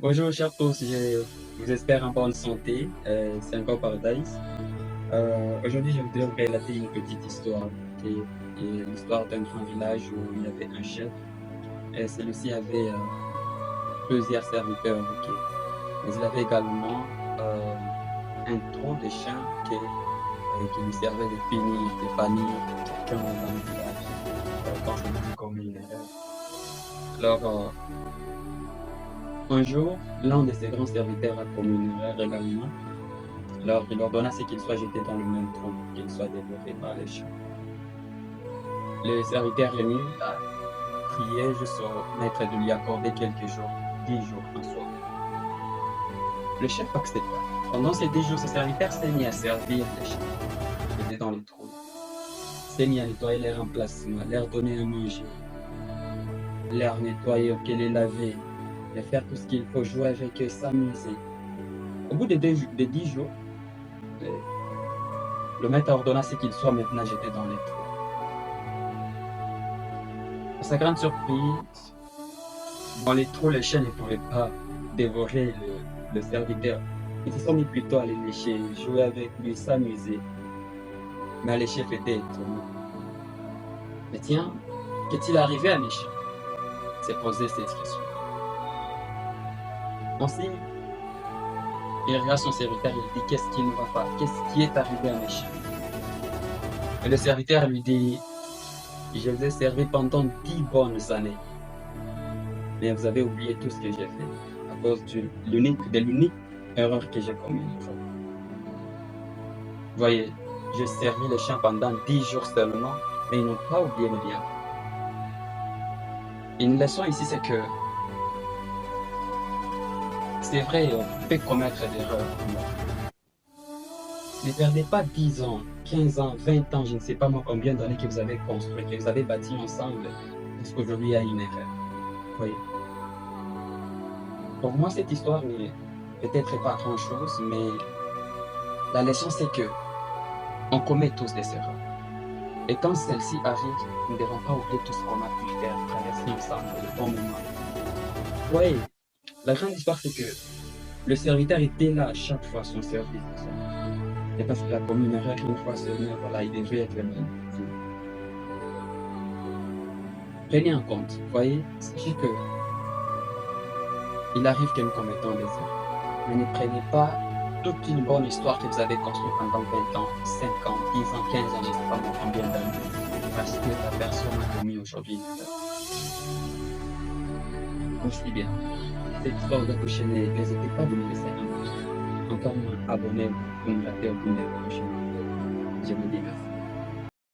Bonjour chers tous, je vous espère en bonne santé. C'est encore Paradise. Aujourd'hui, je voudrais vous relater une petite histoire. Ok. Et l'histoire d'un grand village où il y avait un chef. Et celui-ci avait plusieurs serviteurs. Ok. Mais il avait également un trop de chiens qui lui servait de punir, de bannir quelqu'un dans le village quand c'était commis une erreur. Alors, un jour, l'un de ses grands serviteurs a commis une erreur également. Alors il ordonna ce qu'il soit jeté dans le même trou, qu'il soit dévoré par les chiens. Le serviteur ému a prié juste au maître de lui accorder quelques jours, 10 jours en soi. Le chef accepta. Pendant ces 10 jours, ce serviteur s'est mis à servir les chiens qui étaient dans le trou, s'est mis à nettoyer les remplacements, leur donner à manger, leur nettoyer, ok, les laver, les faire tout ce qu'il faut, jouer avec eux, s'amuser. Au bout de 10 jours, le, le maître ordonna ce qu'il soit maintenant jeté dans les trous. À sa grande surprise, dans les trous, les chiens ne pouvaient pas dévorer le serviteur. Ils se sont mis plutôt à les lécher, jouer avec lui, s'amuser. Mais les chefs étaient étonnés. Mais tiens, qu'est-il arrivé à mes chiens? s'est posé cette question. Ensuite, il regarde son serviteur et lui dit qu'est-ce qui ne va pas? Qu'est-ce qui est arrivé à mes chiens? Et le serviteur lui dit je vous ai servi pendant 10 bonnes années. Mais vous avez oublié tout ce que j'ai fait à cause de l'unique erreur que j'ai commise aujourd'hui. Voyez, j'ai servi les chiens pendant 10 jours seulement, mais ils n'ont pas oublié mes biens. Une leçon ici, c'est que c'est vrai, on peut commettre des erreurs. Ne perdez pas 10 ans, 15 ans, 20 ans, je ne sais pas moi combien d'années que vous avez construit, que vous avez bâti ensemble, parce qu'aujourd'hui il y a une erreur. Voyez. Pour moi, cette histoire n'est peut-être pas grand-chose, mais la leçon, c'est que on commet tous des erreurs. Et quand celle-ci arrive, nous ne devons pas oublier tout ce qu'on a pu faire, traverser ensemble le bon moment. Oui, la grande histoire, c'est que le serviteur était là à chaque fois à son service. Et parce qu'il a commis une erreur une fois seulement, voilà, il devait être mal. Prenez en compte, voyez, sachez que il arrive que nous commettons des erreurs. Mais ne prenez pas toute une bonne histoire que vous avez construite pendant 20 ans, 5 ans, 10 ans, 15 ans, je ne sais pas moi combien d'années, parce que la personne a commis aujourd'hui une erreur. Aussi bien. Cette histoire vous a touché, n'hésitez pas à vous laisser un pouce. Encore moins, abonnez-vous pour ne rater aucune des prochaines.